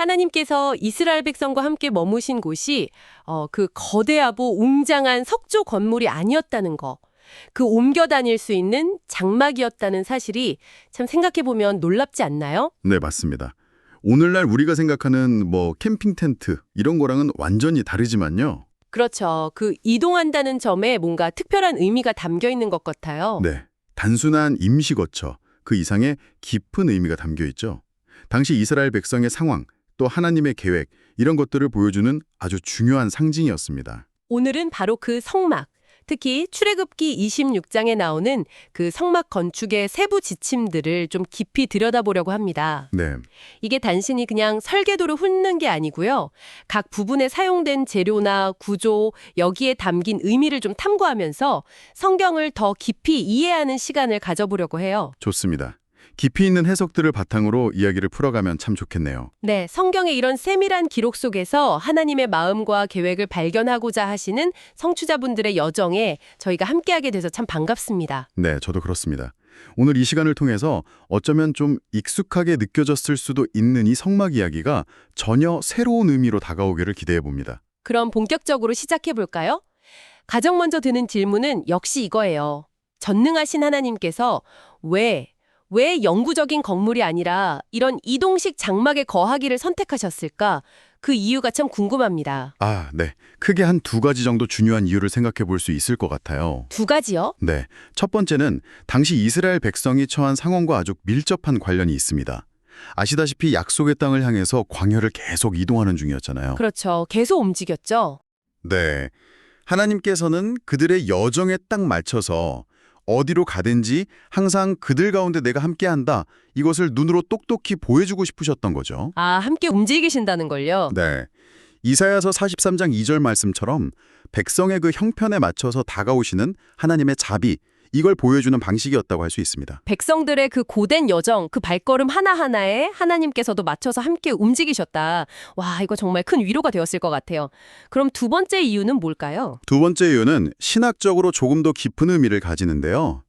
하나님께서 이스라엘 백성과 함께 머무신 곳이 그 거대하고 웅장한 석조 건물이 아니었다는 거, 그 옮겨 다닐 수 있는 장막이었다는 사실이 참 생각해보면 놀랍지 않나요? 네, 맞습니다. 오늘날 우리가 생각하는 캠핑 텐트 이런 거랑은 완전히 다르지만요. 그렇죠. 그 이동한다는 점에 뭔가 특별한 의미가 담겨 있는 것 같아요. 네, 단순한 임시 거처, 그 이상의 깊은 의미가 담겨 있죠. 당시 이스라엘 백성의 상황, 또 하나님의 계획, 이런 것들을 보여주는 아주 중요한 상징이었습니다. 오늘은 바로 그 성막, 특히 출애굽기 26장에 나오는 그 성막 건축의 세부 지침들을 좀 깊이 들여다보려고 합니다. 네, 이게 단순히 그냥 설계도를 훑는 게 아니고요. 각 부분에 사용된 재료나 구조, 여기에 담긴 의미를 좀 탐구하면서 성경을 더 깊이 이해하는 시간을 가져보려고 해요. 좋습니다. 깊이 있는 해석들을 바탕으로 이야기를 풀어가면 참 좋겠네요. 네, 성경의 이런 세밀한 기록 속에서 하나님의 마음과 계획을 발견하고자 하시는 성취자분들의 여정에 저희가 함께하게 돼서 참 반갑습니다. 네, 저도 그렇습니다. 오늘 이 시간을 통해서 어쩌면 좀 익숙하게 느껴졌을 수도 있는 이 성막 이야기가 전혀 새로운 의미로 다가오기를 기대해 봅니다. 그럼 본격적으로 시작해 볼까요? 가장 먼저 드는 질문은 역시 이거예요. 전능하신 하나님께서 왜 영구적인 건물이 아니라 이런 이동식 장막에 거하기를 선택하셨을까? 그 이유가 참 궁금합니다. 네. 크게 한 두 가지 정도 중요한 이유를 생각해 볼 수 있을 것 같아요. 두 가지요? 네. 첫 번째는 당시 이스라엘 백성이 처한 상황과 아주 밀접한 관련이 있습니다. 아시다시피 약속의 땅을 향해서 광야를 계속 이동하는 중이었잖아요. 그렇죠. 계속 움직였죠. 네. 하나님께서는 그들의 여정에 딱 맞춰서 어디로 가든지 항상 그들 가운데 내가 함께한다. 이것을 눈으로 똑똑히 보여주고 싶으셨던 거죠. 함께 움직이신다는 걸요? 네. 이사야서 43장 2절 말씀처럼 백성의 그 형편에 맞춰서 다가오시는 하나님의 자비, 이걸 보여주는 방식이었다고 할 수 있습니다. 백성들의 그 고된 여정, 그 발걸음 하나하나에 하나님께서도 맞춰서 함께 움직이셨다. 와, 이거 정말 큰 위로가 되었을 것 같아요. 그럼 두 번째 이유는 뭘까요? 두 번째 이유는 신학적으로 조금 더 깊은 의미를 가지는데요.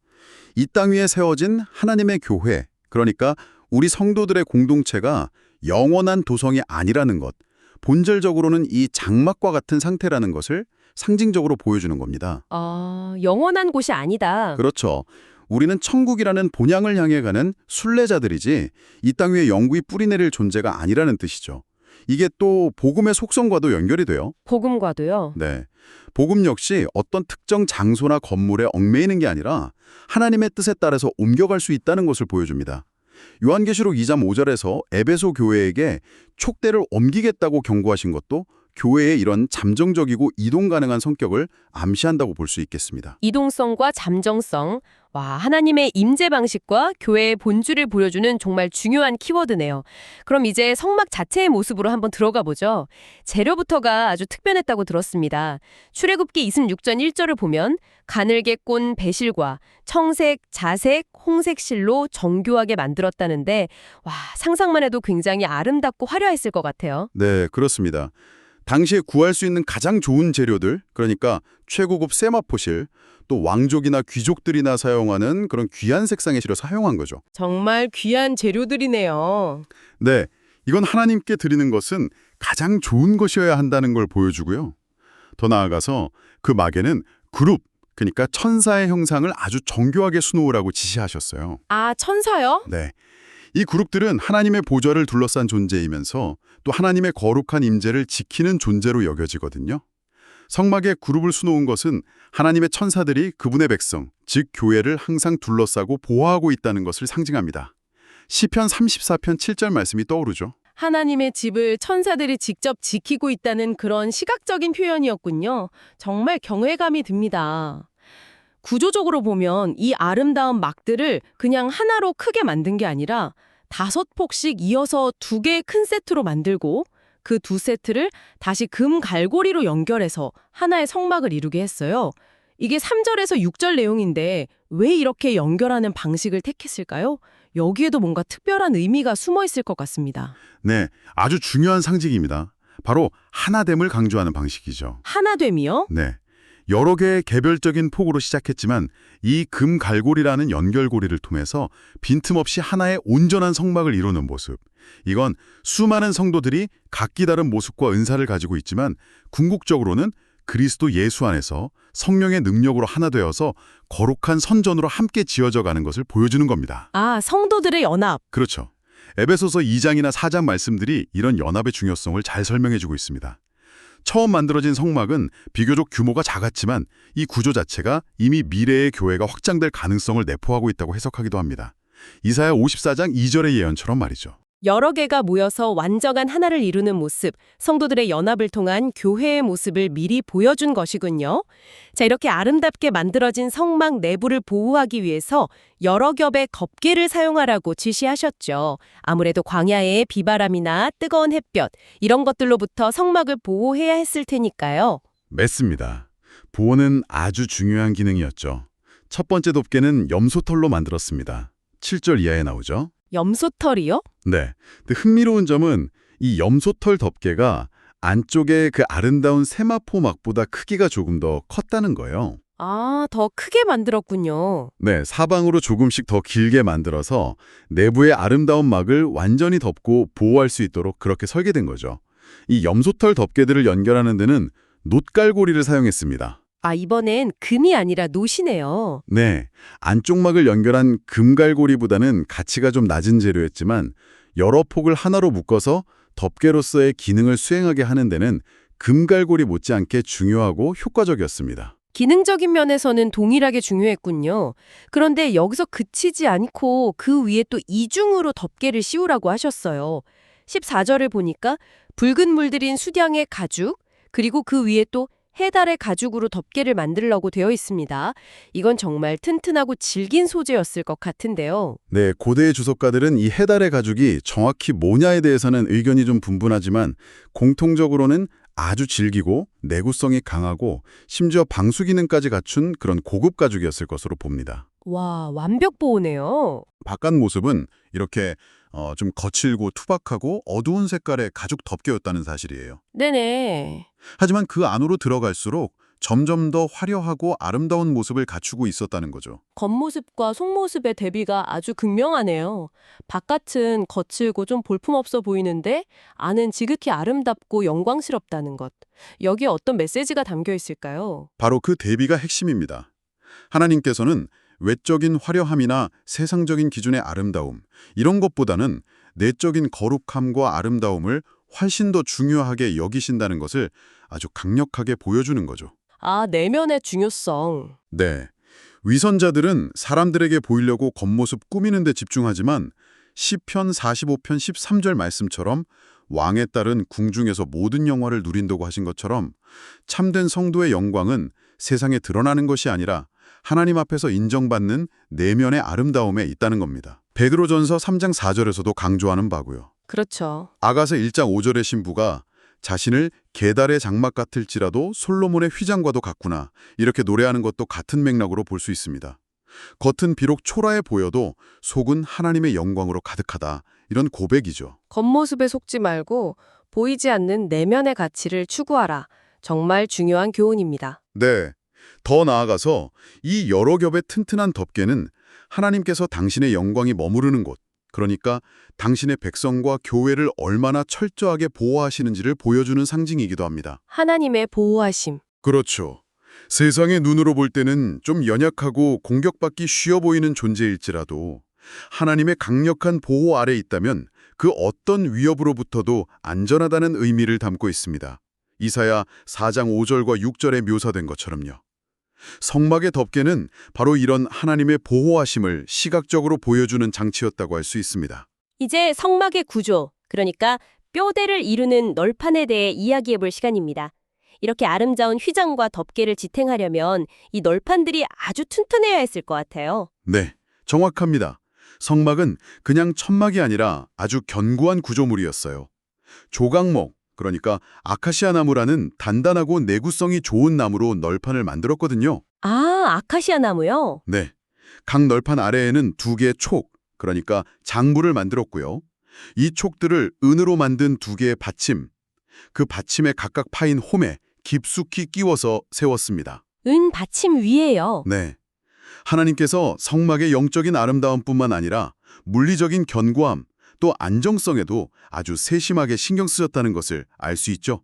이 땅 위에 세워진 하나님의 교회, 그러니까 우리 성도들의 공동체가 영원한 도성이 아니라는 것, 본질적으로는 이 장막과 같은 상태라는 것을 상징적으로 보여주는 겁니다. 영원한 곳이 아니다. 그렇죠. 우리는 천국이라는 본향을 향해 가는 순례자들이지 이 땅 위에 영구히 뿌리내릴 존재가 아니라는 뜻이죠. 이게 또 복음의 속성과도 연결이 돼요. 복음과도요? 네. 복음 역시 어떤 특정 장소나 건물에 얽매이는 게 아니라 하나님의 뜻에 따라서 옮겨갈 수 있다는 것을 보여줍니다. 요한계시록 2장 5절에서 에베소 교회에게 촉대를 옮기겠다고 경고하신 것도 교회의 이런 잠정적이고 이동 가능한 성격을 암시한다고 볼 수 있겠습니다. 이동성과 잠정성, 하나님의 임재 방식과 교회의 본질을 보여주는 정말 중요한 키워드네요. 그럼 이제 성막 자체의 모습으로 한번 들어가 보죠. 재료부터가 아주 특별했다고 들었습니다. 출애굽기 26장 1절을 보면 가늘게 꼰 배실과 청색, 자색, 홍색 실로 정교하게 만들었다는데 상상만 해도 굉장히 아름답고 화려했을 것 같아요. 네, 그렇습니다. 당시에 구할 수 있는 가장 좋은 재료들, 그러니까 최고급 세마포실, 또 왕족이나 귀족들이나 사용하는 그런 귀한 색상의 실을 사용한 거죠. 정말 귀한 재료들이네요. 네, 이건 하나님께 드리는 것은 가장 좋은 것이어야 한다는 걸 보여주고요. 더 나아가서 그 막에는 그룹, 그러니까 천사의 형상을 아주 정교하게 수놓으라고 지시하셨어요. 천사요? 네. 이 그룹들은 하나님의 보좌를 둘러싼 존재이면서 또 하나님의 거룩한 임재를 지키는 존재로 여겨지거든요. 성막에 그룹을 수놓은 것은 하나님의 천사들이 그분의 백성, 즉 교회를 항상 둘러싸고 보호하고 있다는 것을 상징합니다. 시편 34편 7절 말씀이 떠오르죠. 하나님의 집을 천사들이 직접 지키고 있다는 그런 시각적인 표현이었군요. 정말 경외감이 듭니다. 구조적으로 보면 이 아름다운 막들을 그냥 하나로 크게 만든 게 아니라 5폭씩 이어서 2개의 큰 세트로 만들고 그 2세트를 다시 금 갈고리로 연결해서 하나의 성막을 이루게 했어요. 이게 3절에서 6절 내용인데 왜 이렇게 연결하는 방식을 택했을까요? 여기에도 뭔가 특별한 의미가 숨어 있을 것 같습니다. 네, 아주 중요한 상징입니다. 바로 하나됨을 강조하는 방식이죠. 하나됨이요? 네. 여러 개의 개별적인 폭으로 시작했지만 이 금갈고리라는 연결고리를 통해서 빈틈없이 하나의 온전한 성막을 이루는 모습. 이건 수많은 성도들이 각기 다른 모습과 은사를 가지고 있지만 궁극적으로는 그리스도 예수 안에서 성령의 능력으로 하나 되어서 거룩한 선전으로 함께 지어져 가는 것을 보여주는 겁니다. 아, 성도들의 연합. 그렇죠. 에베소서 2장이나 4장 말씀들이 이런 연합의 중요성을 잘 설명해주고 있습니다. 처음 만들어진 성막은 비교적 규모가 작았지만 이 구조 자체가 이미 미래의 교회가 확장될 가능성을 내포하고 있다고 해석하기도 합니다. 이사야 54장 2절의 예언처럼 말이죠. 여러 개가 모여서 완전한 하나를 이루는 모습, 성도들의 연합을 통한 교회의 모습을 미리 보여준 것이군요. 자, 이렇게 아름답게 만들어진 성막 내부를 보호하기 위해서 여러 겹의 덮개를 사용하라고 지시하셨죠. 아무래도 광야의 비바람이나 뜨거운 햇볕, 이런 것들로부터 성막을 보호해야 했을 테니까요. 맞습니다. 보호는 아주 중요한 기능이었죠. 첫 번째 덮개는 염소털로 만들었습니다. 7절 이하에 나오죠. 염소털이요? 네. 근데 흥미로운 점은 이 염소털 덮개가 안쪽에 그 아름다운 세마포막보다 크기가 조금 더 컸다는 거예요. 아, 더 크게 만들었군요. 네, 사방으로 조금씩 더 길게 만들어서 내부의 아름다운 막을 완전히 덮고 보호할 수 있도록 그렇게 설계된 거죠. 이 염소털 덮개들을 연결하는 데는 놋갈고리를 사용했습니다. 아, 이번엔 금이 아니라 놋이네요. 네, 안쪽 막을 연결한 금갈고리보다는 가치가 좀 낮은 재료였지만 여러 폭을 하나로 묶어서 덮개로서의 기능을 수행하게 하는 데는 금갈고리 못지않게 중요하고 효과적이었습니다. 기능적인 면에서는 동일하게 중요했군요. 그런데 여기서 그치지 않고 그 위에 또 이중으로 덮개를 씌우라고 하셨어요. 14절을 보니까 붉은 물들인 수량의 가죽, 그리고 그 위에 또 해달의 가죽으로 덮개를 만들려고 되어 있습니다. 이건 정말 튼튼하고 질긴 소재였을 것 같은데요. 네, 고대의 주석가들은 이 해달의 가죽이 정확히 뭐냐에 대해서는 의견이 좀 분분하지만 공통적으로는 아주 질기고 내구성이 강하고 심지어 방수 기능까지 갖춘 그런 고급 가죽이었을 것으로 봅니다. 와, 완벽 보호네요. 바깥 모습은 이렇게 좀 거칠고 투박하고 어두운 색깔의 가죽 덮개였다는 사실이에요. 네네. 하지만 그 안으로 들어갈수록 점점 더 화려하고 아름다운 모습을 갖추고 있었다는 거죠. 겉모습과 속모습의 대비가 아주 극명하네요. 바깥은 거칠고 좀 볼품없어 보이는데 안은 지극히 아름답고 영광스럽다는 것. 여기에 어떤 메시지가 담겨 있을까요? 바로 그 대비가 핵심입니다. 하나님께서는 외적인 화려함이나 세상적인 기준의 아름다움, 이런 것보다는 내적인 거룩함과 아름다움을 훨씬 더 중요하게 여기신다는 것을 아주 강력하게 보여주는 거죠. 아, 내면의 중요성. 네. 위선자들은 사람들에게 보이려고 겉모습 꾸미는 데 집중하지만 시편 45편 13절 말씀처럼 왕에 따른 궁중에서 모든 영화를 누린다고 하신 것처럼 참된 성도의 영광은 세상에 드러나는 것이 아니라 하나님 앞에서 인정받는 내면의 아름다움에 있다는 겁니다. 베드로전서 3장 4절에서도 강조하는 바고요. 그렇죠. 아가서 1장 5절의 신부가 자신을 게달의 장막 같을지라도 솔로몬의 휘장과도 같구나, 이렇게 노래하는 것도 같은 맥락으로 볼 수 있습니다. 겉은 비록 초라해 보여도 속은 하나님의 영광으로 가득하다, 이런 고백이죠. 겉모습에 속지 말고 보이지 않는 내면의 가치를 추구하라. 정말 중요한 교훈입니다. 네. 더 나아가서 이 여러 겹의 튼튼한 덮개는 하나님께서 당신의 영광이 머무르는 곳, 그러니까 당신의 백성과 교회를 얼마나 철저하게 보호하시는지를 보여주는 상징이기도 합니다. 하나님의 보호하심. 그렇죠. 세상의 눈으로 볼 때는 좀 연약하고 공격받기 쉬워 보이는 존재일지라도 하나님의 강력한 보호 아래 있다면 그 어떤 위협으로부터도 안전하다는 의미를 담고 있습니다. 이사야 4장 5절과 6절에 묘사된 것처럼요. 성막의 덮개는 바로 이런 하나님의 보호하심을 시각적으로 보여주는 장치였다고 할 수 있습니다. 이제 성막의 구조, 그러니까 뼈대를 이루는 널판에 대해 이야기해 볼 시간입니다. 이렇게 아름다운 휘장과 덮개를 지탱하려면 이 널판들이 아주 튼튼해야 했을 것 같아요. 네, 정확합니다. 성막은 그냥 천막이 아니라 아주 견고한 구조물이었어요. 조각목, 그러니까 아카시아 나무라는 단단하고 내구성이 좋은 나무로 널판을 만들었거든요. 아, 아카시아 나무요? 네, 각 널판 아래에는 2개의 촉, 그러니까 장부를 만들었고요. 이 촉들을 은으로 만든 2개의 받침, 그 받침에 각각 파인 홈에 깊숙이 끼워서 세웠습니다. 은 받침 위에요. 네. 하나님께서 성막의 영적인 아름다움뿐만 아니라 물리적인 견고함, 또 안정성에도 아주 세심하게 신경 쓰셨다는 것을 알 수 있죠.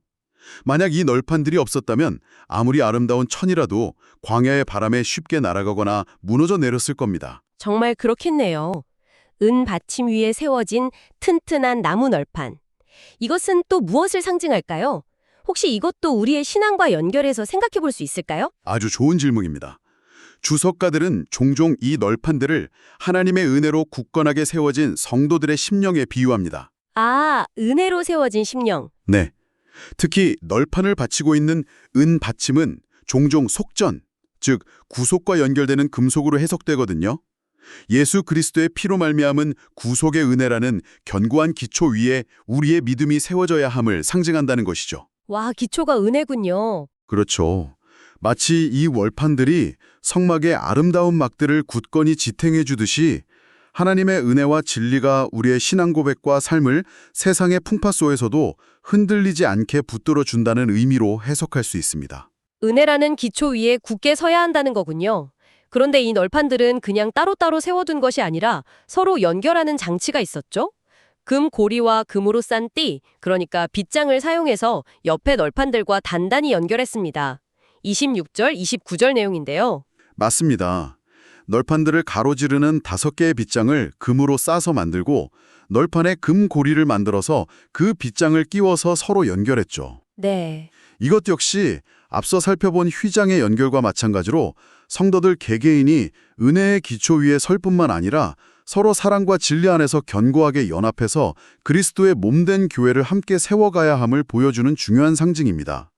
만약 이 널판들이 없었다면 아무리 아름다운 천이라도 광야의 바람에 쉽게 날아가거나 무너져 내렸을 겁니다. 정말 그렇겠네요. 은 받침 위에 세워진 튼튼한 나무 널판. 이것은 또 무엇을 상징할까요? 혹시 이것도 우리의 신앙과 연결해서 생각해 볼 수 있을까요? 아주 좋은 질문입니다. 주석가들은 종종 이 널판들을 하나님의 은혜로 굳건하게 세워진 성도들의 심령에 비유합니다. 아, 은혜로 세워진 심령. 네. 특히 널판을 받치고 있는 은 받침은 종종 속전, 즉 구속과 연결되는 금속으로 해석되거든요. 예수 그리스도의 피로 말미암은 구속의 은혜라는 견고한 기초 위에 우리의 믿음이 세워져야 함을 상징한다는 것이죠. 와, 기초가 은혜군요. 그렇죠. 마치 이 월판들이 성막의 아름다운 막들을 굳건히 지탱해 주듯이 하나님의 은혜와 진리가 우리의 신앙 고백과 삶을 세상의 풍파 속에서도 흔들리지 않게 붙들어 준다는 의미로 해석할 수 있습니다. 은혜라는 기초 위에 굳게 서야 한다는 거군요. 그런데 이 널판들은 그냥 따로따로 세워둔 것이 아니라 서로 연결하는 장치가 있었죠? 금 고리와 금으로 싼 띠, 그러니까 빗장을 사용해서 옆에 널판들과 단단히 연결했습니다. 26절, 29절 내용인데요. 맞습니다. 널판들을 가로지르는 5개의 빗장을 금으로 싸서 만들고 널판에 금 고리를 만들어서 그 빗장을 끼워서 서로 연결했죠. 네. 이것 역시 앞서 살펴본 휘장의 연결과 마찬가지로 성도들 개개인이 은혜의 기초 위에 설 뿐만 아니라 서로 사랑과 진리 안에서 견고하게 연합해서 그리스도의 몸된 교회를 함께 세워가야 함을 보여주는 중요한 상징입니다.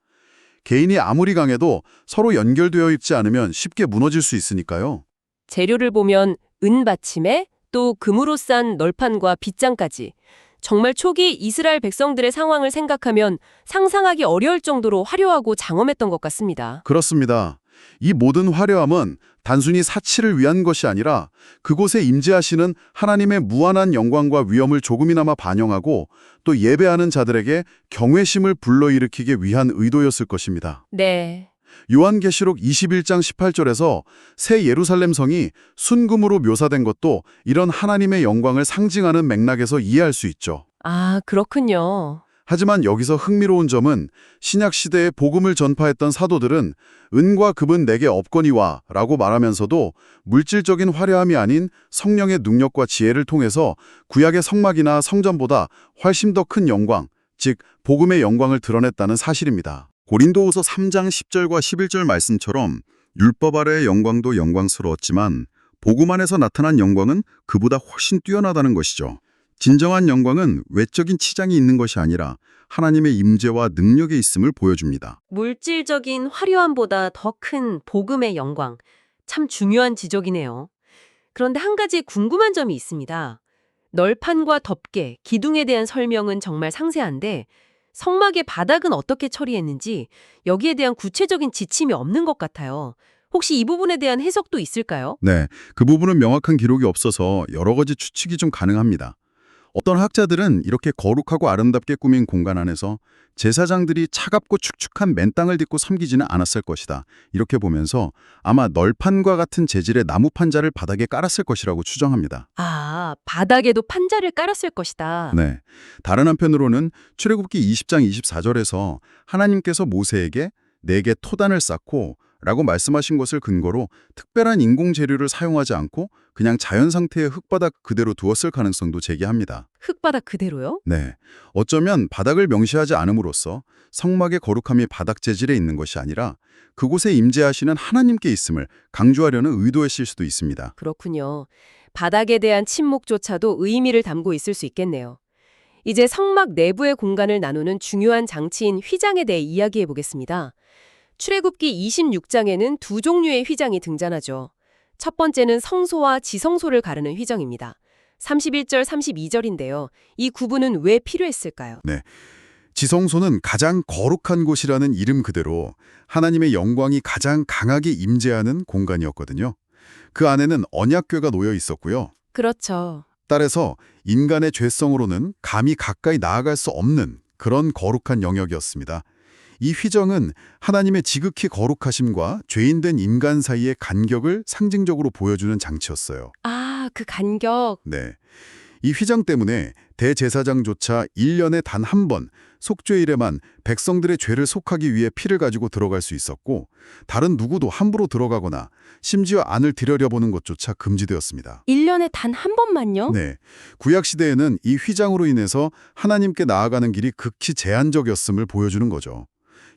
개인이 아무리 강해도 서로 연결되어 있지 않으면 쉽게 무너질 수 있으니까요. 재료를 보면 은 받침에 또 금으로 싼 널판과 빗장까지. 정말 초기 이스라엘 백성들의 상황을 생각하면 상상하기 어려울 정도로 화려하고 장엄했던 것 같습니다. 그렇습니다. 이 모든 화려함은 단순히 사치를 위한 것이 아니라 그곳에 임재하시는 하나님의 무한한 영광과 위엄을 조금이나마 반영하고 또 예배하는 자들에게 경외심을 불러일으키기 위한 의도였을 것입니다. 네. 요한계시록 21장 18절에서 새 예루살렘 성이 순금으로 묘사된 것도 이런 하나님의 영광을 상징하는 맥락에서 이해할 수 있죠. 아, 그렇군요. 하지만 여기서 흥미로운 점은 신약시대에 복음을 전파했던 사도들은 은과 금은 내게 없거니와 라고 말하면서도 물질적인 화려함이 아닌 성령의 능력과 지혜를 통해서 구약의 성막이나 성전보다 훨씬 더 큰 영광, 즉 복음의 영광을 드러냈다는 사실입니다. 고린도후서 3장 10절과 11절 말씀처럼 율법 아래의 영광도 영광스러웠지만 복음 안에서 나타난 영광은 그보다 훨씬 뛰어나다는 것이죠. 진정한 영광은 외적인 치장이 있는 것이 아니라 하나님의 임재와 능력에 있음을 보여줍니다. 물질적인 화려함보다 더 큰 복음의 영광. 참 중요한 지적이네요. 그런데 한 가지 궁금한 점이 있습니다. 널판과 덮개, 기둥에 대한 설명은 정말 상세한데 성막의 바닥은 어떻게 처리했는지 여기에 대한 구체적인 지침이 없는 것 같아요. 혹시 이 부분에 대한 해석도 있을까요? 네, 그 부분은 명확한 기록이 없어서 여러 가지 추측이 좀 가능합니다. 어떤 학자들은 이렇게 거룩하고 아름답게 꾸민 공간 안에서 제사장들이 차갑고 축축한 맨땅을 딛고 섬기지는 않았을 것이다. 이렇게 보면서 아마 널판과 같은 재질의 나무 판자를 바닥에 깔았을 것이라고 추정합니다. 아, 바닥에도 판자를 깔았을 것이다. 네. 다른 한편으로는 출애굽기 20장 24절에서 하나님께서 모세에게 내게 토단을 쌓고 라고 말씀하신 것을 근거로 특별한 인공 재료를 사용하지 않고 그냥 자연 상태의 흙바닥 그대로 두었을 가능성도 제기합니다. 흙바닥 그대로요? 네. 어쩌면 바닥을 명시하지 않음으로써 성막의 거룩함이 바닥 재질에 있는 것이 아니라 그곳에 임재하시는 하나님께 있음을 강조하려는 의도였을 수도 있습니다. 그렇군요. 바닥에 대한 침묵조차도 의미를 담고 있을 수 있겠네요. 이제 성막 내부의 공간을 나누는 중요한 장치인 휘장에 대해 이야기해 보겠습니다. 출애굽기 26장에는 두 종류의 휘장이 등장하죠. 첫 번째는 성소와 지성소를 가르는 휘장입니다. 31절, 32절인데요. 이 구분은 왜 필요했을까요? 네. 지성소는 가장 거룩한 곳이라는 이름 그대로 하나님의 영광이 가장 강하게 임재하는 공간이었거든요. 그 안에는 언약궤가 놓여 있었고요. 그렇죠. 따라서 인간의 죄성으로는 감히 가까이 나아갈 수 없는 그런 거룩한 영역이었습니다. 이 휘정은 하나님의 지극히 거룩하심과 죄인된 인간 사이의 간격을 상징적으로 보여주는 장치였어요. 아, 그 간격. 네. 이 휘장 때문에 대제사장조차 1년에 단 한 번 속죄일에만 백성들의 죄를 속하기 위해 피를 가지고 들어갈 수 있었고 다른 누구도 함부로 들어가거나 심지어 안을 들여다보는 것조차 금지되었습니다. 1년에 단 한 번만요? 네. 구약 시대에는 이 휘장으로 인해서 하나님께 나아가는 길이 극히 제한적이었음을 보여주는 거죠.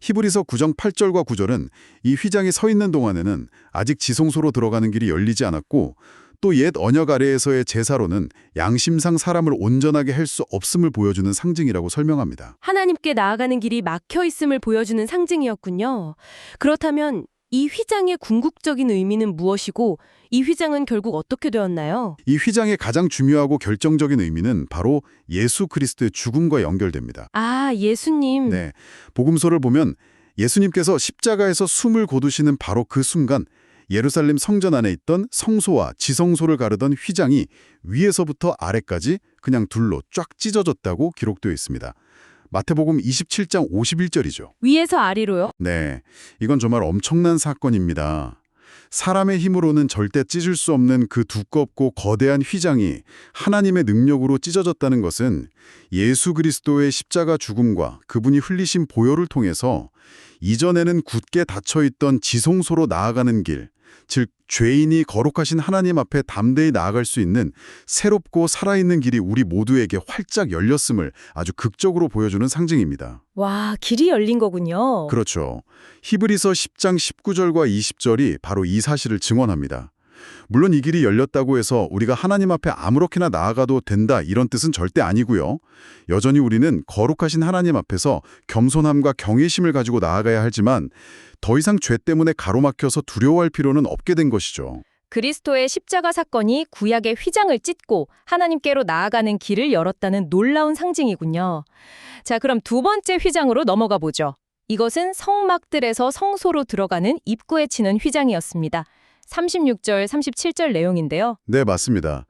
히브리서 9장 8절과 9절은 이 휘장이 서 있는 동안에는 아직 지성소로 들어가는 길이 열리지 않았고 또 옛 언약 아래에서의 제사로는 양심상 사람을 온전하게 할 수 없음을 보여주는 상징이라고 설명합니다. 하나님께 나아가는 길이 막혀 있음을 보여주는 상징이었군요. 그렇다면 이 휘장의 궁극적인 의미는 무엇이고 이 휘장은 결국 어떻게 되었나요? 이 휘장의 가장 중요하고 결정적인 의미는 바로 예수 그리스도의 죽음과 연결됩니다. 아, 예수님. 네, 복음서를 보면 예수님께서 십자가에서 숨을 거두시는 바로 그 순간 예루살렘 성전 안에 있던 성소와 지성소를 가르던 휘장이 위에서부터 아래까지 그냥 둘로 쫙 찢어졌다고 기록되어 있습니다. 마태복음 27장 51절이죠. 위에서 아래로요? 네, 이건 정말 엄청난 사건입니다. 사람의 힘으로는 절대 찢을 수 없는 그 두껍고 거대한 휘장이 하나님의 능력으로 찢어졌다는 것은 예수 그리스도의 십자가 죽음과 그분이 흘리신 보혈을 통해서 이전에는 굳게 닫혀있던 지성소로 나아가는 길, 즉 죄인이 거룩하신 하나님 앞에 담대히 나아갈 수 있는 새롭고 살아있는 길이 우리 모두에게 활짝 열렸음을 아주 극적으로 보여주는 상징입니다. 와, 길이 열린 거군요. 그렇죠. 히브리서 10장 19절과 20절이 바로 이 사실을 증언합니다. 물론 이 길이 열렸다고 해서 우리가 하나님 앞에 아무렇게나 나아가도 된다 이런 뜻은 절대 아니고요. 여전히 우리는 거룩하신 하나님 앞에서 겸손함과 경외심을 가지고 나아가야 하지만 더 이상 죄 때문에 가로막혀서 두려워할 필요는 없게 된 것이죠. 그리스도의 십자가 사건이 구약의 휘장을 찢고 하나님께로 나아가는 길을 열었다는 놀라운 상징이군요. 자, 그럼 두 번째 휘장으로 넘어가 보죠. 이것은 성막들에서 성소로 들어가는 입구에 치는 휘장이었습니다. 36절, 37절 내용인데요. 네, 맞습니다.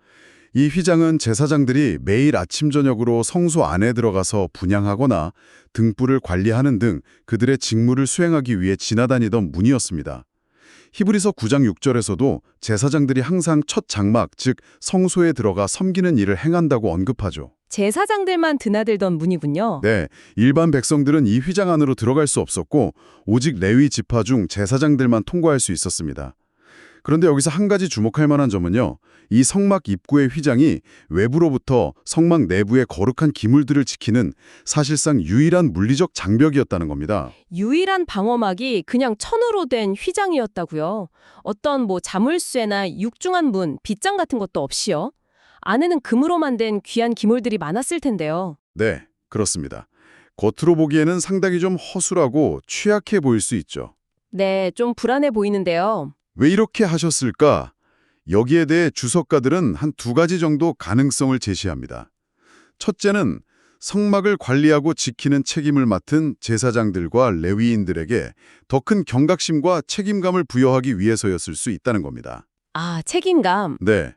이 휘장은 제사장들이 매일 아침 저녁으로 성소 안에 들어가서 분향하거나 등불을 관리하는 등 그들의 직무를 수행하기 위해 지나다니던 문이었습니다. 히브리서 9장 6절에서도 제사장들이 항상 첫 장막, 즉 성소에 들어가 섬기는 일을 행한다고 언급하죠. 제사장들만 드나들던 문이군요. 네, 일반 백성들은 이 휘장 안으로 들어갈 수 없었고 오직 레위 지파 중 제사장들만 통과할 수 있었습니다. 그런데 여기서 한 가지 주목할 만한 점은요. 이 성막 입구의 휘장이 외부로부터 성막 내부의 거룩한 기물들을 지키는 사실상 유일한 물리적 장벽이었다는 겁니다. 유일한 방어막이 그냥 천으로 된 휘장이었다고요. 어떤 자물쇠나 육중한 문, 빗장 같은 것도 없이요. 안에는 금으로만 된 귀한 기물들이 많았을 텐데요. 네, 그렇습니다. 겉으로 보기에는 상당히 좀 허술하고 취약해 보일 수 있죠. 네, 좀 불안해 보이는데요. 왜 이렇게 하셨을까? 여기에 대해 주석가들은 한 두 가지 정도 가능성을 제시합니다. 첫째는 성막을 관리하고 지키는 책임을 맡은 제사장들과 레위인들에게 더 큰 경각심과 책임감을 부여하기 위해서였을 수 있다는 겁니다. 아, 책임감. 네.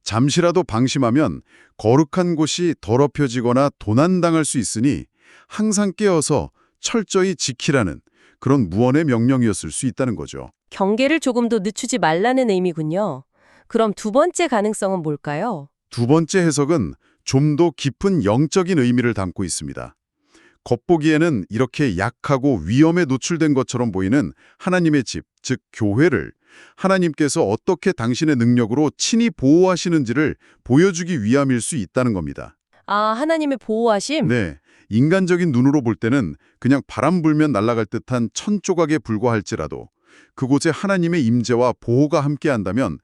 잠시라도 방심하면 거룩한 곳이 더럽혀지거나 도난당할 수 있으니 항상 깨어서 철저히 지키라는 그런 무언의 명령이었을 수 있다는 거죠. 경계를 조금도 늦추지 말라는 의미군요. 그럼 두 번째 가능성은 뭘까요? 두 번째 해석은 좀 더 깊은 영적인 의미를 담고 있습니다. 겉보기에는 이렇게 약하고 위험에 노출된 것처럼 보이는 하나님의 집, 즉 교회를 하나님께서 어떻게 당신의 능력으로 친히 보호하시는지를 보여주기 위함일 수 있다는 겁니다. 아, 하나님의 보호하심? 네, 인간적인 눈으로 볼 때는 그냥 바람 불면 날아갈 듯한 천 조각에 불과할지라도 그곳에 하나님의 임재와 보호가 함께한다면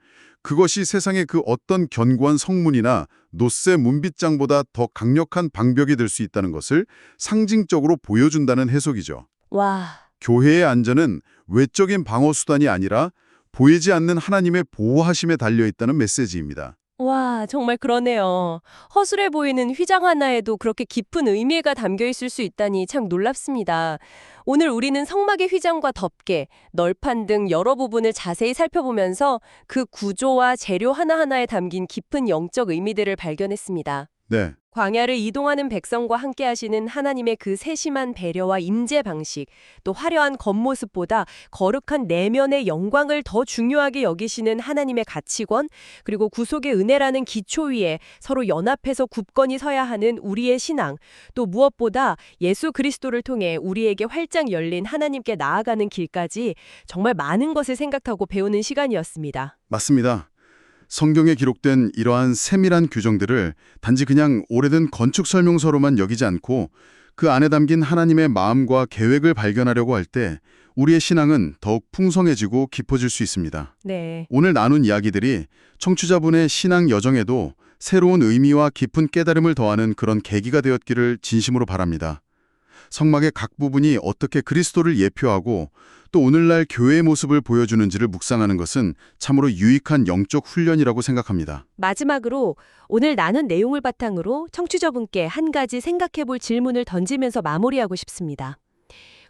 그것이 세상의 그 어떤 견고한 성문이나 노쇠 문빗장보다 더 강력한 방벽이 될 수 있다는 것을 상징적으로 보여준다는 해석이죠. 와, 교회의 안전은 외적인 방어 수단이 아니라 보이지 않는 하나님의 보호하심에 달려있다는 메시지입니다. 와, 정말 그러네요. 허술해 보이는 휘장 하나에도 그렇게 깊은 의미가 담겨 있을 수 있다니 참 놀랍습니다. 오늘 우리는 성막의 휘장과 덮개, 널판 등 여러 부분을 자세히 살펴보면서 그 구조와 재료 하나하나에 담긴 깊은 영적 의미들을 발견했습니다. 네. 광야를 이동하는 백성과 함께 하시는 하나님의 그 세심한 배려와 임재 방식, 또 화려한 겉모습보다 거룩한 내면의 영광을 더 중요하게 여기시는 하나님의 가치관, 그리고 구속의 은혜라는 기초 위에 서로 연합해서 굳건히 서야 하는 우리의 신앙, 또 무엇보다 예수 그리스도를 통해 우리에게 활짝 열린 하나님께 나아가는 길까지 정말 많은 것을 생각하고 배우는 시간이었습니다. 맞습니다. 성경에 기록된 이러한 세밀한 규정들을 단지 그냥 오래된 건축 설명서로만 여기지 않고 그 안에 담긴 하나님의 마음과 계획을 발견하려고 할 때 우리의 신앙은 더욱 풍성해지고 깊어질 수 있습니다. 네. 오늘 나눈 이야기들이 청취자분의 신앙 여정에도 새로운 의미와 깊은 깨달음을 더하는 그런 계기가 되었기를 진심으로 바랍니다. 성막의 각 부분이 어떻게 그리스도를 예표하고 또 오늘날 교회의 모습을 보여주는지를 묵상하는 것은 참으로 유익한 영적 훈련이라고 생각합니다. 마지막으로 오늘 나눈 내용을 바탕으로 청취자분께 한 가지 생각해 볼 질문을 던지면서 마무리하고 싶습니다.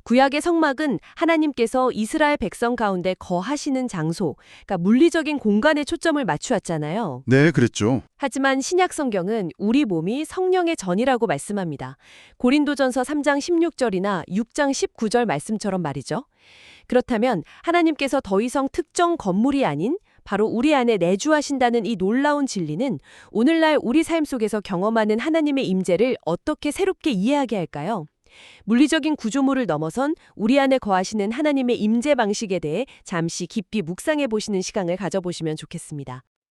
구약의 성막은 하나님께서 이스라엘 백성 가운데 거하시는 장소, 그러니까 물리적인 공간에 초점을 맞추었잖아요. 네, 그랬죠. 하지만 신약 성경은 우리 몸이 성령의 전이라고 말씀합니다. 고린도전서 3장 16절이나 6장 19절 말씀처럼 말이죠. 그렇다면 하나님께서 더 이상 특정 건물이 아닌 바로 우리 안에 내주하신다는 이 놀라운 진리는 오늘날 우리 삶 속에서 경험하는 하나님의 임재를 어떻게 새롭게 이해하게 할까요? 물리적인 구조물을 넘어선 우리 안에 거하시는 하나님의 임재 방식에 대해 잠시 깊이 묵상해 보시는 시간을 가져보시면 좋겠습니다.